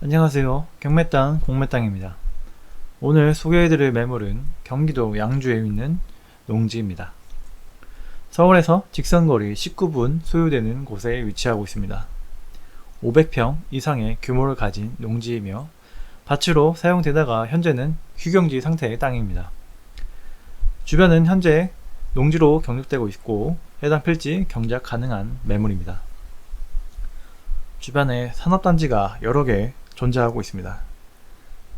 안녕하세요. 경매땅 공매땅입니다. 오늘 소개해드릴 매물은 경기도 양주에 있는 농지입니다. 서울에서 직선거리 19분 소요되는 곳에 위치하고 있습니다. 500평 이상의 규모를 가진 농지이며 밭으로 사용되다가 현재는 휴경지 상태의 땅입니다. 주변은 현재 농지로 경작되고 있고 해당 필지 경작 가능한 매물입니다. 주변에 산업단지가 여러 개 존재하고 있습니다.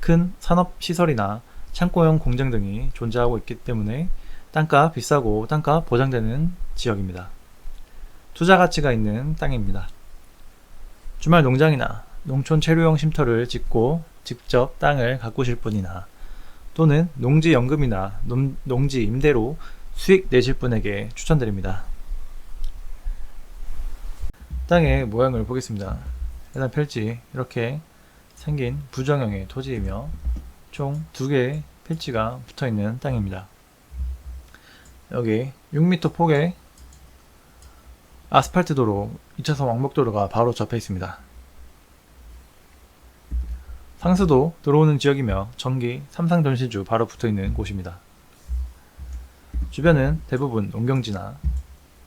큰 산업시설이나 창고형 공장 등이 존재하고 있기 때문에 땅가 비싸고 땅가 보장되는 지역입니다. 투자 가치가 있는 땅입니다. 주말 농장이나 농촌 체류용 쉼터를 짓고 직접 땅을 가꾸실 분이나 또는 농지연금이나 농지 임대로 수익 내실 분에게 추천드립니다. 땅의 모양을 보겠습니다. 해당 필지 이렇게 생긴 부정형의 토지이며 총 2개의 필지가 붙어있는 땅입니다. 여기 6m 폭의 아스팔트 도로 2차선 왕복도로가 바로 접해 있습니다. 상수도 들어오는 지역이며 전기 삼상전시주 바로 붙어있는 곳입니다. 주변은 대부분 농경지나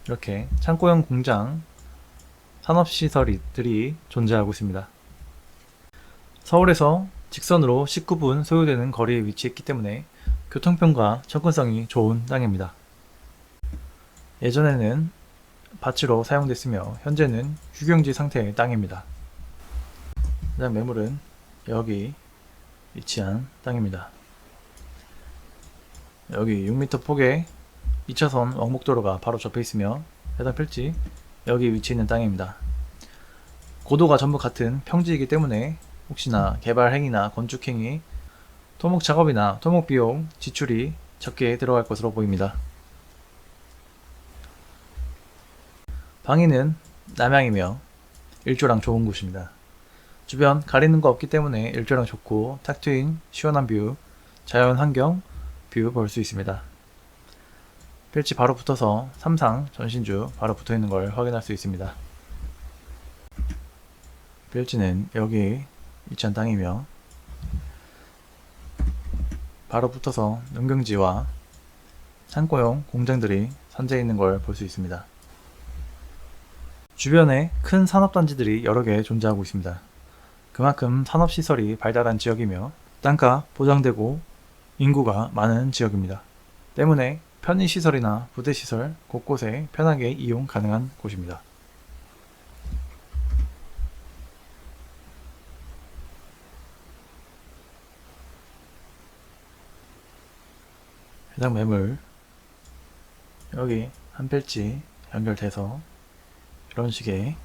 이렇게 창고형 공장 산업시설들이 존재하고 있습니다. 서울에서 직선으로 19분 소요되는 거리에 위치했기 때문에 교통편과 접근성이 좋은 땅입니다. 예전에는 밭으로 사용됐으며 현재는 휴경지 상태의 땅입니다. 해당 매물은 여기 위치한 땅입니다. 여기 6m 폭의 2차선 왕복도로가 바로 접해 있으며 해당 필지 여기 위치 있는 땅입니다. 고도가 전부 같은 평지이기 때문에 혹시나 개발 행위나 건축 행위, 토목 작업이나 토목 비용 지출이 적게 들어갈 것으로 보입니다. 방위는 남향이며 일조량 좋은 곳입니다. 주변 가리는 거 없기 때문에 일조량 좋고 탁 트인 시원한 뷰, 자연 환경 뷰 볼 수 있습니다. 필지 바로 붙어서 삼상 전신주 바로 붙어 있는 걸 확인할 수 있습니다. 필지는 여기 위치한 땅이며 바로 붙어서 농경지와 창고용 공장들이 산재해 있는 걸 볼 수 있습니다. 주변에 큰 산업단지들이 여러 개 존재하고 있습니다. 그만큼 산업시설이 발달한 지역이며 땅가 보장되고 인구가 많은 지역입니다. 때문에 편의시설이나 부대시설 곳곳에 편하게 이용 가능한 곳입니다. 해당 매물 여기 한 필지 연결돼서 이런 식의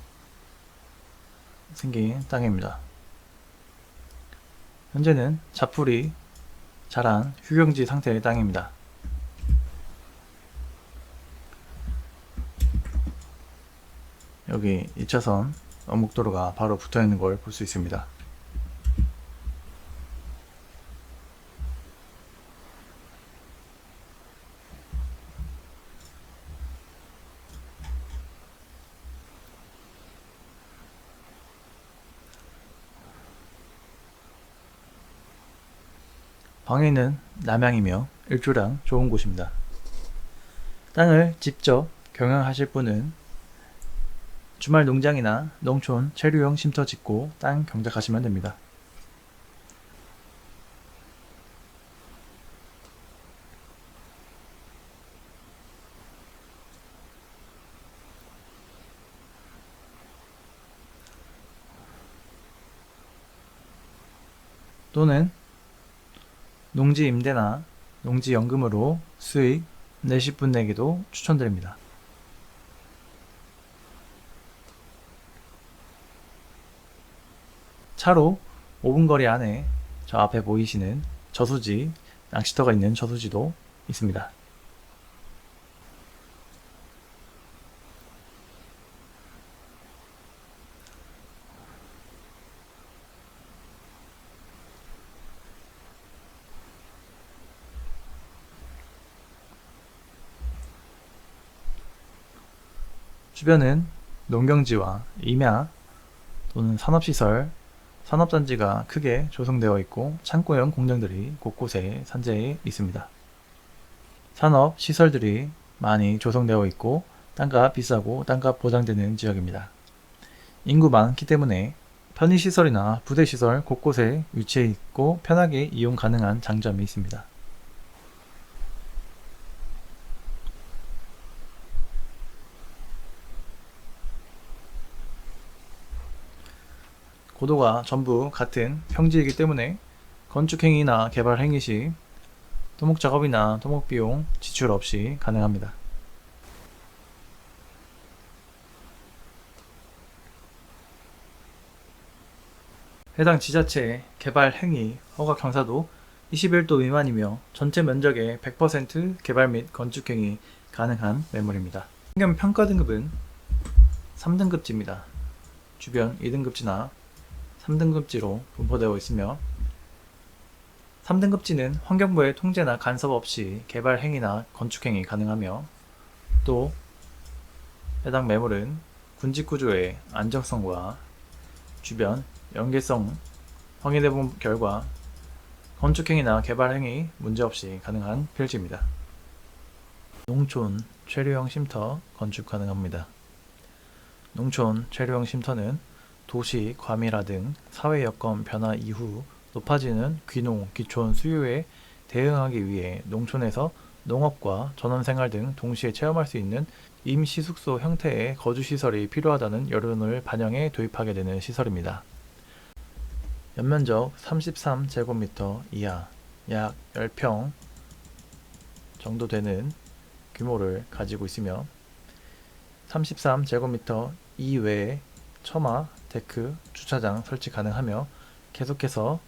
생긴 땅입니다. 현재는 잡풀이 자란 휴경지 상태의 땅입니다. 여기 2차선 왕복도로가 바로 붙어있는 걸 볼 수 있습니다. 방위는 남향이며 일조량 좋은 곳입니다. 땅을 직접 경영하실 분은 주말 농장이나 농촌 체류용 쉼터 짓고 땅 경작하시면 됩니다. 또는 농지 임대나 농지 연금으로 수익 내실 분에게도 추천드립니다. 차로 5분 거리 안에 저 앞에 보이시는 저수지, 낚시터가 있는 저수지도 있습니다. 주변은 농경지와 임야 또는 산업시설, 산업단지가 크게 조성되어 있고 창고형 공장들이 곳곳에 산재해 있습니다. 산업 시설들이 많이 조성되어 있고 땅값 비싸고 땅값 보장되는 지역입니다. 인구 많기 때문에 편의시설이나 부대시설 곳곳에 위치해 있고 편하게 이용 가능한 장점이 있습니다. 고도가 전부 같은 평지이기 때문에 건축행위나 개발행위 시 토목작업이나 토목비용 지출 없이 가능합니다. 해당 지자체 개발행위 허가 경사도 21도 미만이며 전체 면적의 100% 개발 및 건축행위 가능한 매물입니다. 환경 평가 등급은 3등급지입니다. 주변 2등급지나 3등급지로 분포되어 있으며 3등급지는 환경부의 통제나 간섭 없이 개발 행위나 건축 행위 가능하며 또 해당 매물은 군집 구조의 안정성과 주변 연계성 확인해 본 결과 건축 행위나 개발 행위 문제없이 가능한 필지입니다. 농촌 체류형 쉼터 건축 가능합니다. 농촌 체류형 쉼터는 도시 과밀화 등 사회 여건 변화 이후 높아지는 귀농, 귀촌 수요에 대응하기 위해 농촌에서 농업과 전원생활 등 동시에 체험할 수 있는 임시 숙소 형태의 거주시설이 필요하다는 여론을 반영해 도입하게 되는 시설입니다. 연면적 33제곱미터 이하, 약 10평 정도 되는 규모를 가지고 있으며 33제곱미터 이외에 처마, 데크, 주차장 설치 가능하며 계속해서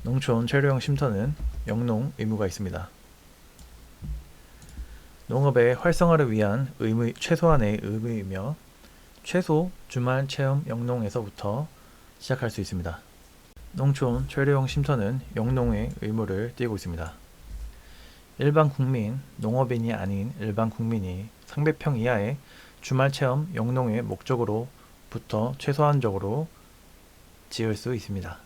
농촌 체류형 쉼터는 영농 의무가 있습니다. 농업의 활성화를 위한 최소한의 의무이며 최소 주말 체험 영농에서부터 시작할 수 있습니다. 농촌 체류형 쉼터는 영농의 의무를 띠고 있습니다. 일반 국민, 농업인이 아닌 일반 국민이 상배평 이하의 주말 체험 영농의 목적으로부터 최소한적으로 지을 수 있습니다.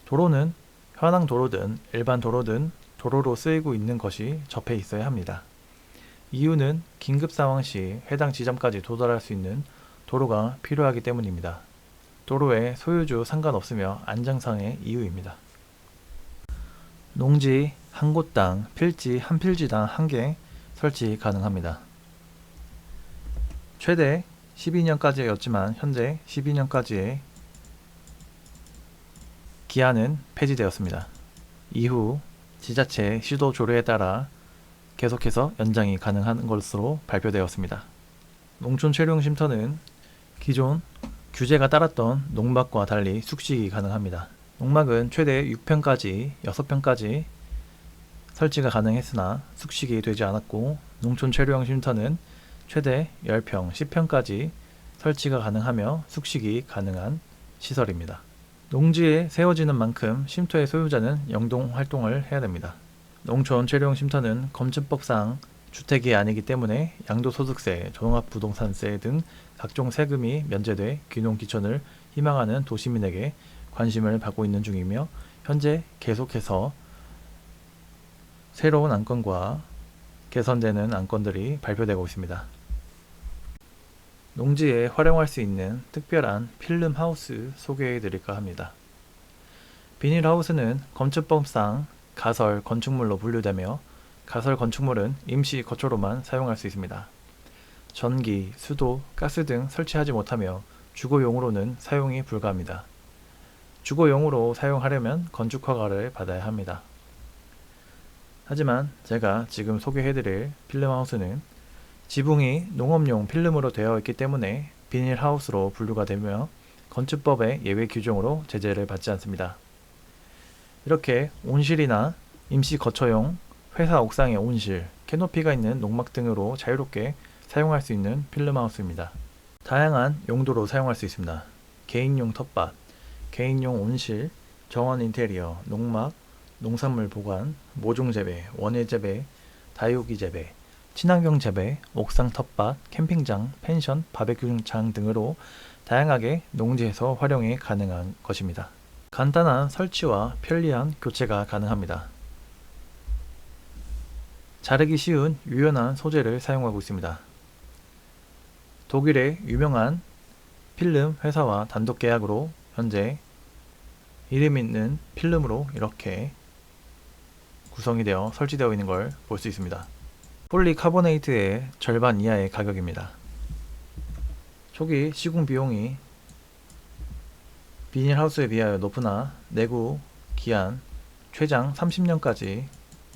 도로는 현황 도로든 일반 도로든 도로로 쓰이고 있는 것이 접해 있어야 합니다. 이유는 긴급 상황 시 해당 지점까지 도달할 수 있는 도로가 필요하기 때문입니다. 도로에 소유주 상관없으며 안정상의 이유입니다. 농지 한 곳당 필지 한 필지당 1개 설치 가능합니다. 최대 12년까지였지만 현재 12년까지의 기한은 폐지되었습니다. 이후 지자체 시도 조례에 따라 계속해서 연장이 가능한 것으로 발표되었습니다. 농촌 체류형 쉼터는 기존 규제가 따랐던 농막과 달리 숙식이 가능합니다. 농막은 최대 6평까지 6평까지 설치가 가능했으나 숙식이 되지 않았고 농촌 체류형 쉼터는 최대 10평, 10평까지 설치가 가능하며 숙식이 가능한 시설입니다. 농지에 세워지는 만큼 쉼터의 소유자는 영동 활동을 해야 됩니다. 농촌 체류형 쉼터는 검증법상 주택이 아니기 때문에 양도소득세, 종합부동산세 등 각종 세금이 면제돼 귀농 귀촌을 희망하는 도시민에게 관심을 받고 있는 중이며 현재 계속해서 새로운 안건과 개선되는 안건들이 발표되고 있습니다. 농지에 활용할 수 있는 특별한 필름하우스 소개해 드릴까 합니다. 비닐하우스는 건축법상 가설 건축물로 분류되며 가설 건축물은 임시 거처로만 사용할 수 있습니다. 전기, 수도, 가스 등 설치하지 못하며 주거용으로는 사용이 불가합니다. 주거용으로 사용하려면 건축허가를 받아야 합니다. 하지만 제가 지금 소개해드릴 필름하우스는 지붕이 농업용 필름으로 되어 있기 때문에 비닐하우스로 분류가 되며 건축법의 예외 규정으로 제재를 받지 않습니다. 이렇게 온실이나 임시 거처용, 회사 옥상의 온실, 캐노피가 있는 농막 등으로 자유롭게 사용할 수 있는 필름하우스입니다. 다양한 용도로 사용할 수 있습니다. 개인용 텃밭, 개인용 온실, 정원 인테리어, 농막, 농산물 보관, 모종 재배, 원예 재배, 다육이 재배, 친환경 재배, 옥상 텃밭, 캠핑장, 펜션, 바베큐장 등으로 다양하게 농지에서 활용이 가능한 것입니다. 간단한 설치와 편리한 교체가 가능합니다. 자르기 쉬운 유연한 소재를 사용하고 있습니다. 독일의 유명한 필름 회사와 단독 계약으로 현재 이름 있는 필름으로 이렇게 구성이 되어 설치되어 있는 걸 볼 수 있습니다. 폴리카보네이트의 절반 이하의 가격입니다. 초기 시공 비용이 비닐하우스에 비하여 높으나 내구 기한 최장 30년까지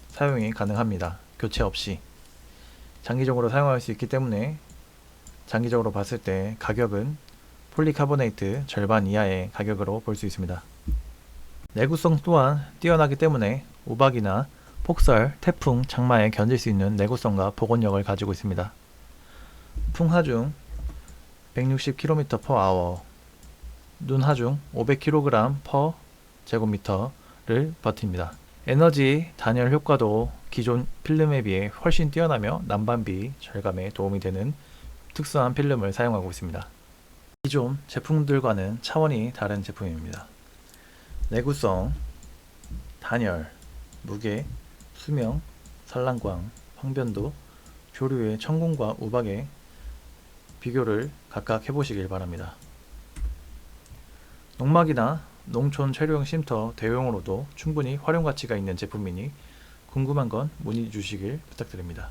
사용이 가능합니다. 교체 없이 장기적으로 사용할 수 있기 때문에 장기적으로 봤을 때 가격은 폴리카보네이트 절반 이하의 가격으로 볼 수 있습니다. 내구성 또한 뛰어나기 때문에 우박이나 폭설, 태풍, 장마에 견딜 수 있는 내구성과 복원력을 가지고 있습니다. 풍하중 160km/h, 눈하중 500kg/제곱미터를 버팁니다. 에너지 단열 효과도 기존 필름에 비해 훨씬 뛰어나며 난방비 절감에 도움이 되는 특수한 필름을 사용하고 있습니다. 기존 제품들과는 차원이 다른 제품입니다. 내구성, 단열, 무게, 수명, 산란광, 황변도, 조류의 천공과 우박의 비교를 각각 해보시길 바랍니다. 농막이나 농촌 체류용 쉼터 대용으로도 충분히 활용 가치가 있는 제품이니 궁금한 건 문의 주시길 부탁드립니다.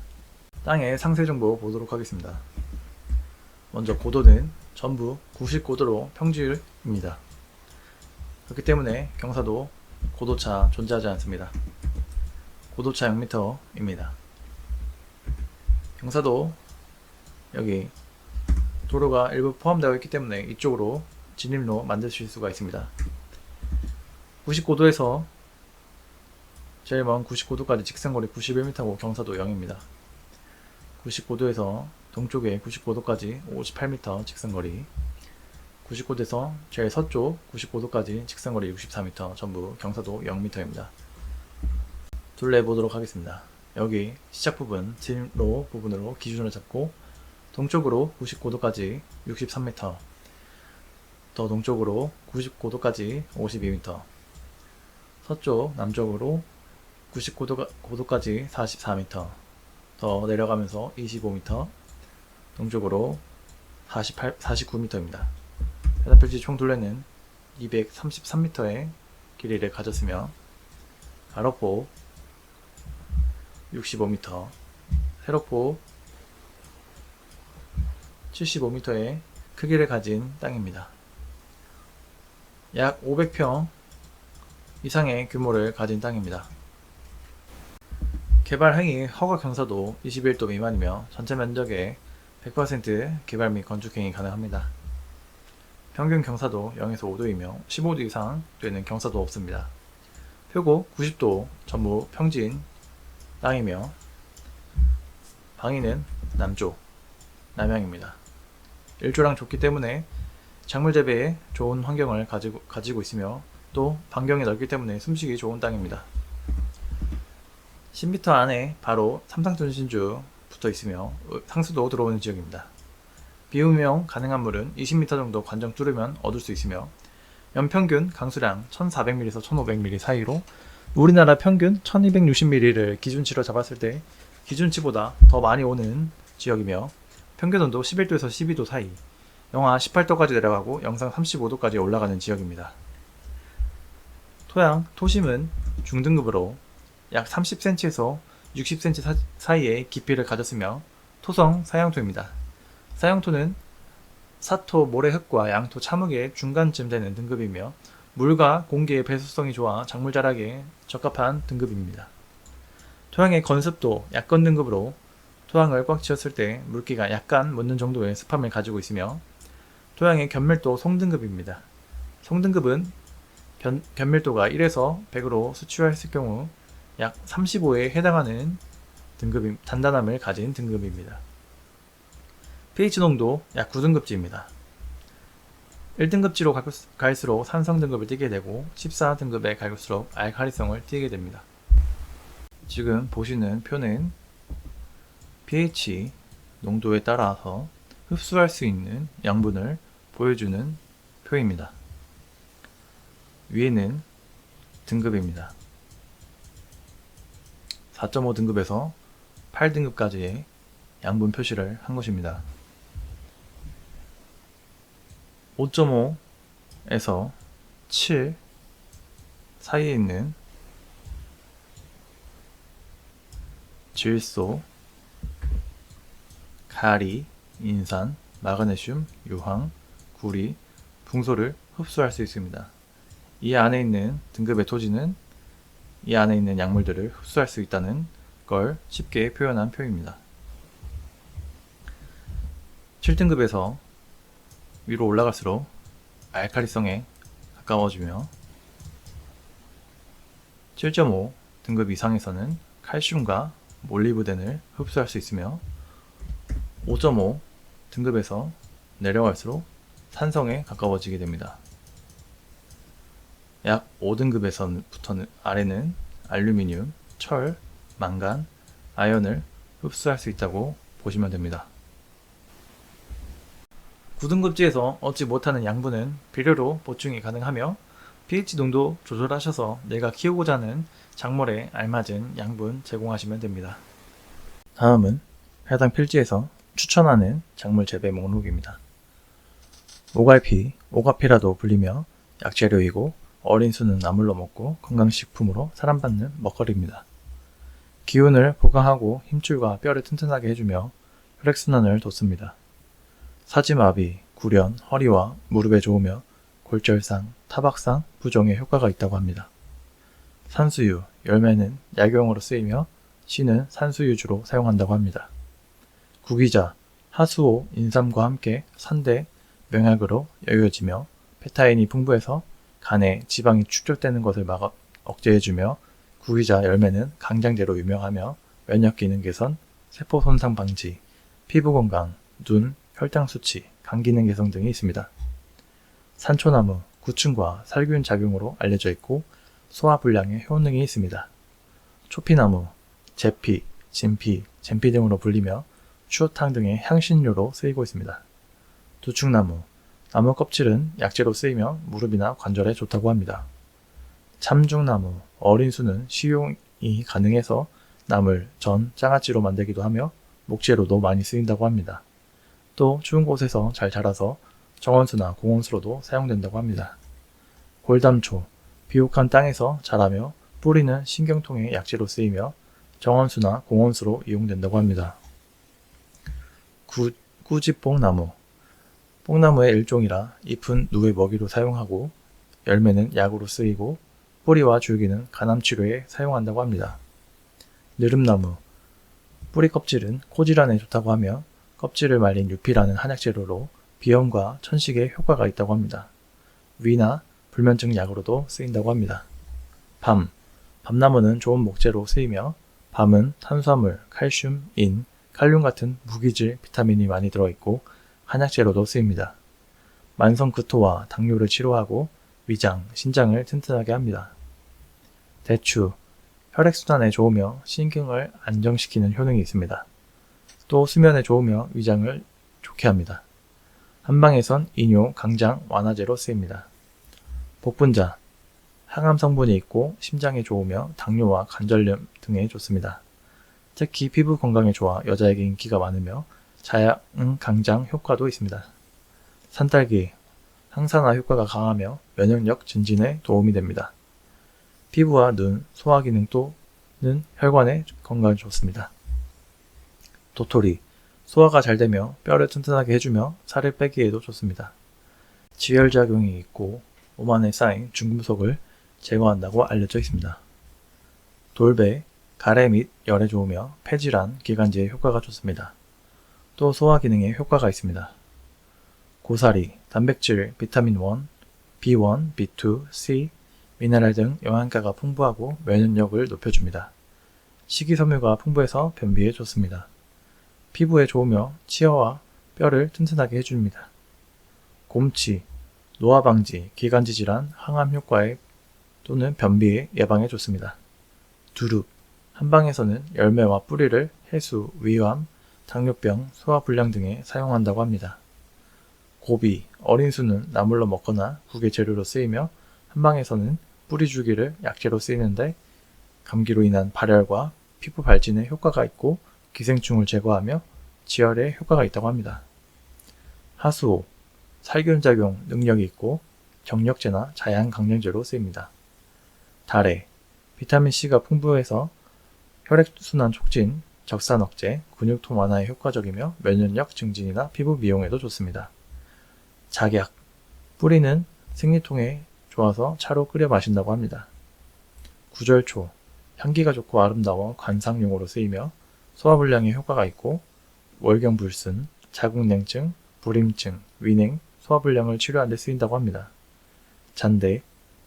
땅의 상세 정보 보도록 하겠습니다. 먼저 고도는 전부 90고도로 평지입니다. 그렇기 때문에 경사도 고도차 존재하지 않습니다. 고도차 0m입니다. 경사도 여기 도로가 일부 포함되어 있기 때문에 이쪽으로 진입로 만드실 수가 있습니다. 90고도에서 제일 먼 99도까지 직선거리 91m고 경사도 0입니다. 99도에서 동쪽에 99도까지 58m 직선거리, 99도에서 제일 서쪽 99도까지 직선거리 64m, 전부 경사도 0m입니다. 둘레 보도록 하겠습니다. 여기 시작 부분, 진입로 부분으로 기준을 잡고 동쪽으로 99도까지 63m, 더 동쪽으로 99도까지 52m, 서쪽, 남쪽으로 99도까지 44m, 더 내려가면서 25m, 동쪽으로 49m입니다. 해당 필지 총 둘레는 233m의 길이를 가졌으며 가로폭 65m, 세로폭 75m의 크기를 가진 땅입니다. 약 500평 이상의 규모를 가진 땅입니다. 개발 행위 허가 경사도 21도 미만이며 전체 면적의 100% 개발 및 건축 행위 가능합니다. 평균 경사도 0에서 5도이며 15도 이상 되는 경사도 없습니다. 표고 90도 전부 평지인 땅이며 방위는 남쪽, 남향입니다. 일조량 좋기 때문에 작물 재배에 좋은 환경을 가지고 있으며 또 반경이 넓기 때문에 숨쉬기 좋은 땅입니다. 10m 안에 바로 삼상tun신주 붙어 있으며 상수도 들어오는 지역입니다. 비음용 가능한 물은 20m 정도 관정 뚫으면 얻을 수 있으며 연평균 강수량 1400ml에서 1500ml 사이로 우리나라 평균 1260ml를 기준치로 잡았을 때 기준치보다 더 많이 오는 지역이며 평균 온도 11도에서 12도 사이, 영하 18도까지 내려가고 영상 35도까지 올라가는 지역입니다. 토양, 토심은 중등급으로 약 30cm에서 60cm 사이의 깊이를 가졌으며 토성 사양토입니다. 사양토는 사토 모래흙과 양토 참흙의 중간쯤 되는 등급이며 물과 공기의 배수성이 좋아 작물 자라기에 적합한 등급입니다. 토양의 건습도 약건 등급으로 토양을 꽉 채웠을 때 물기가 약간 묻는 정도의 습함을 가지고 있으며 토양의 견밀도 송등급입니다. 송등급은 견밀도가 1에서 100으로 수치화했을 경우 약 35에 해당하는 단단함을 가진 등급입니다. pH 농도 약 9등급지입니다. 1등급지로 갈수록 산성 등급을 띠게 되고 14등급에 갈수록 알칼리성을 띠게 됩니다. 지금 보시는 표는 pH 농도에 따라서 흡수할 수 있는 양분을 보여주는 표입니다. 위에는 등급입니다. 4.5 등급에서 8등급까지의 양분 표시를 한 것입니다. 5.5에서 7 사이에 있는 질소, 가리, 인산, 마그네슘, 유황, 구리, 붕소를 흡수할 수 있습니다. 이 안에 있는 등급의 토지는 이 안에 있는 약물들을 흡수할 수 있다는 걸 쉽게 표현한 표입니다. 7등급에서 위로 올라갈수록 알칼리성에 가까워지며 7.5 등급 이상에서는 칼슘과 몰리브덴을 흡수할 수 있으며 5.5 등급에서 내려갈수록 산성에 가까워지게 됩니다. 약 5등급에서부터는 아래는 알루미늄, 철, 망간, 아연을 흡수할 수 있다고 보시면 됩니다. 9등급지에서 얻지 못하는 양분은 비료로 보충이 가능하며 pH 농도 조절하셔서 내가 키우고자 하는 작물에 알맞은 양분 제공하시면 됩니다. 다음은 해당 필지에서 추천하는 작물 재배 목록입니다. 오갈피, 오가피라도 불리며 약재료이고 어린 수는 나물로 먹고 건강식품으로 사랑받는 먹거리입니다. 기운을 보강하고 힘줄과 뼈를 튼튼하게 해주며 혈액순환을 돕습니다. 사지마비, 구련, 허리와 무릎에 좋으며 골절상, 타박상, 부종에 효과가 있다고 합니다. 산수유, 열매는 약용으로 쓰이며 씨는 산수유주로 사용한다고 합니다. 구기자, 하수오, 인삼과 함께 산대, 명약으로 여겨지며 페타인이 풍부해서 간에 지방이 축적되는 것을 억제해주며 구기자 열매는 강장제로 유명하며 면역 기능 개선, 세포 손상 방지, 피부 건강, 눈, 혈당 수치, 간 기능 개선 등이 있습니다. 산초나무, 구충과 살균 작용으로 알려져 있고 소화 불량에 효능이 있습니다. 초피나무, 제피, 진피, 젠피 등으로 불리며 추어탕 등의 향신료로 쓰이고 있습니다. 두충나무, 나무 껍질은 약재로 쓰이며 무릎이나 관절에 좋다고 합니다. 참중나무, 어린 수는 식용이 가능해서 나물, 전, 장아찌로 만들기도 하며 목재로도 많이 쓰인다고 합니다. 또 추운 곳에서 잘 자라서 정원수나 공원수로도 사용된다고 합니다. 골담초, 비옥한 땅에서 자라며 뿌리는 신경통의 약재로 쓰이며 정원수나 공원수로 이용된다고 합니다. 꾸지뽕나무, 뽕나무의 일종이라 잎은 누에 먹이로 사용하고 열매는 약으로 쓰이고 뿌리와 줄기는 간암치료에 사용한다고 합니다. 느릅나무, 뿌리 껍질은 코질환에 좋다고 하며 껍질을 말린 유피라는 한약재료로 비염과 천식에 효과가 있다고 합니다. 위나 불면증 약으로도 쓰인다고 합니다. 밤나무는 좋은 목재로 쓰이며 밤은 탄수화물, 칼슘, 인, 칼륨 같은 무기질 비타민이 많이 들어있고 한약재로도 쓰입니다. 만성구토와 당뇨를 치료하고 위장, 신장을 튼튼하게 합니다. 대추, 혈액순환에 좋으며 신경을 안정시키는 효능이 있습니다. 또 수면에 좋으며 위장을 좋게 합니다. 한방에선 이뇨, 강장, 완화제로 쓰입니다. 복분자, 항암 성분이 있고 심장에 좋으며 당뇨와 관절염 등에 좋습니다. 특히 피부 건강에 좋아 여자에게 인기가 많으며 자양 강장 효과도 있습니다. 산딸기, 항산화 효과가 강하며 면역력 증진에 도움이 됩니다. 피부와 눈, 소화기능 또는 혈관의 건강에 좋습니다. 도토리, 소화가 잘 되며 뼈를 튼튼하게 해주며 살을 빼기에도 좋습니다. 지혈작용이 있고 몸 안에 쌓인 중금속을 제거한다고 알려져 있습니다. 돌배, 가래 및 열에 좋으며 폐질환, 기관지에 효과가 좋습니다. 또 소화 기능에 효과가 있습니다. 고사리, 단백질, 비타민 1, B1, B2, C, 미네랄 등 영양가가 풍부하고 면역력을 높여줍니다. 식이섬유가 풍부해서 변비에 좋습니다. 피부에 좋으며 치아와 뼈를 튼튼하게 해줍니다. 곰치, 노화 방지, 기관지 질환, 항암 효과에 또는 변비 예방에 좋습니다. 두릅, 한방에서는 열매와 뿌리를 해수, 위암, 당뇨병, 소화불량 등에 사용한다고 합니다. 고비, 어린 수는 나물로 먹거나 국의 재료로 쓰이며 한방에서는 뿌리 줄기를 약재로 쓰이는데 감기로 인한 발열과 피부 발진에 효과가 있고 기생충을 제거하며 지혈에 효과가 있다고 합니다. 하수오, 살균작용 능력이 있고 정력제나 자양강량제로 쓰입니다. 달래, 비타민C가 풍부해서 혈액순환 촉진, 적산 억제, 근육통 완화에 효과적이며 면역력 증진이나 피부 미용에도 좋습니다. 작약, 뿌리는 생리통에 좋아서 차로 끓여 마신다고 합니다. 구절초, 향기가 좋고 아름다워 관상용으로 쓰이며 소화불량에 효과가 있고 월경불순, 자궁냉증, 불임증, 위냉, 소화불량을 치료하는 데 쓰인다고 합니다. 잔대,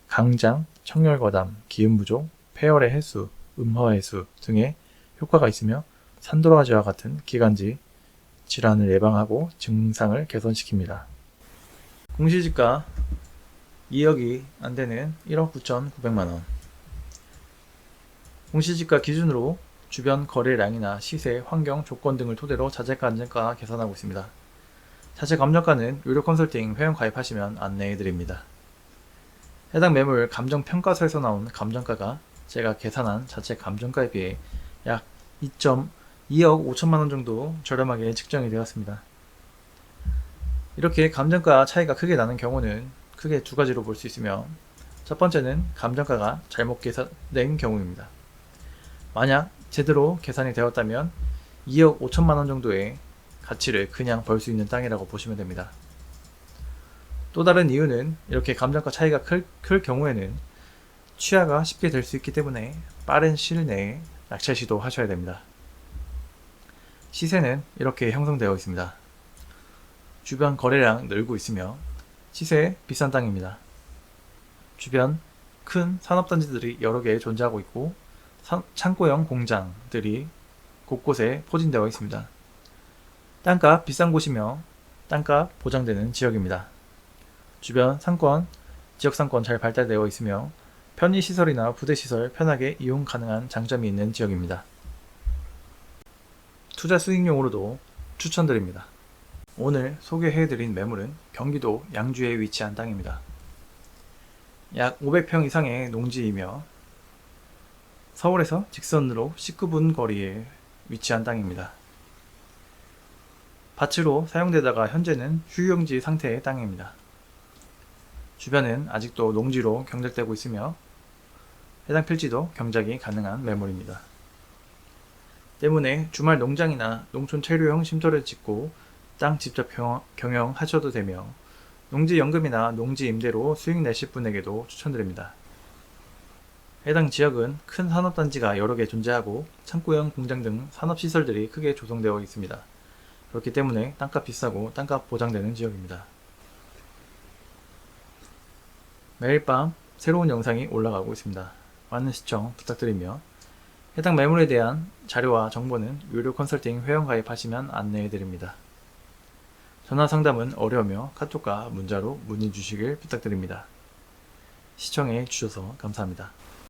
강장, 청열과담, 기운부족, 폐열의 해수, 음허해수 등의 효과가 있으며 산도라지와 같은 기관지 질환을 예방하고 증상을 개선시킵니다. 공시지가 2억이 안되는 1억 9,900만원. 공시지가 기준으로 주변 거래량이나 시세, 환경, 조건 등을 토대로 자재감정가 계산하고 있습니다. 자재감정가는 유료 컨설팅 회원 가입하시면 안내해드립니다. 해당 매물 감정평가서에서 나온 감정가가 제가 계산한 자체 감정가에 비해 약 2억 5천만원 정도 저렴하게 측정이 되었습니다. 이렇게 감정가 차이가 크게 나는 경우는 크게 두 가지로 볼 수 있으며, 첫 번째는 감정가가 잘못 계산된 경우입니다. 만약 제대로 계산이 되었다면 2억 5천만원 정도의 가치를 그냥 벌 수 있는 땅이라고 보시면 됩니다. 또 다른 이유는 이렇게 감정가 차이가 클 경우에는 취하가 쉽게 될 수 있기 때문에 빠른 시일 내에 낙찰 시도하셔야 됩니다. 시세는 이렇게 형성되어 있습니다. 주변 거래량 늘고 있으며 시세 비싼 땅입니다. 주변 큰 산업단지들이 여러 개 존재하고 있고 창고형 공장들이 곳곳에 포진되어 있습니다. 땅값 비싼 곳이며 땅값 보장되는 지역입니다. 주변 상권, 지역상권 잘 발달되어 있으며 편의시설이나 부대시설 편하게 이용 가능한 장점이 있는 지역입니다. 투자 수익용으로도 추천드립니다. 오늘 소개해드린 매물은 경기도 양주에 위치한 땅입니다. 약 500평 이상의 농지이며 서울에서 직선으로 19분 거리에 위치한 땅입니다. 밭으로 사용되다가 현재는 휴경지 상태의 땅입니다. 주변은 아직도 농지로 경작되고 있으며 해당 필지도 경작이 가능한 매물입니다. 때문에 주말 농장이나 농촌 체류용 쉼터를 짓고 땅 직접 경영하셔도 되며 농지연금이나 농지임대로 수익 내실 분에게도 추천드립니다. 해당 지역은 큰 산업단지가 여러 개 존재하고 창고형 공장 등 산업시설들이 크게 조성되어 있습니다. 그렇기 때문에 땅값 비싸고 땅값 보장되는 지역입니다. 매일 밤 새로운 영상이 올라가고 있습니다. 많은 시청 부탁드리며 해당 매물에 대한 자료와 정보는 유료 컨설팅 회원 가입하시면 안내해드립니다. 전화 상담은 어려우며 카톡과 문자로 문의 주시길 부탁드립니다. 시청해 주셔서 감사합니다.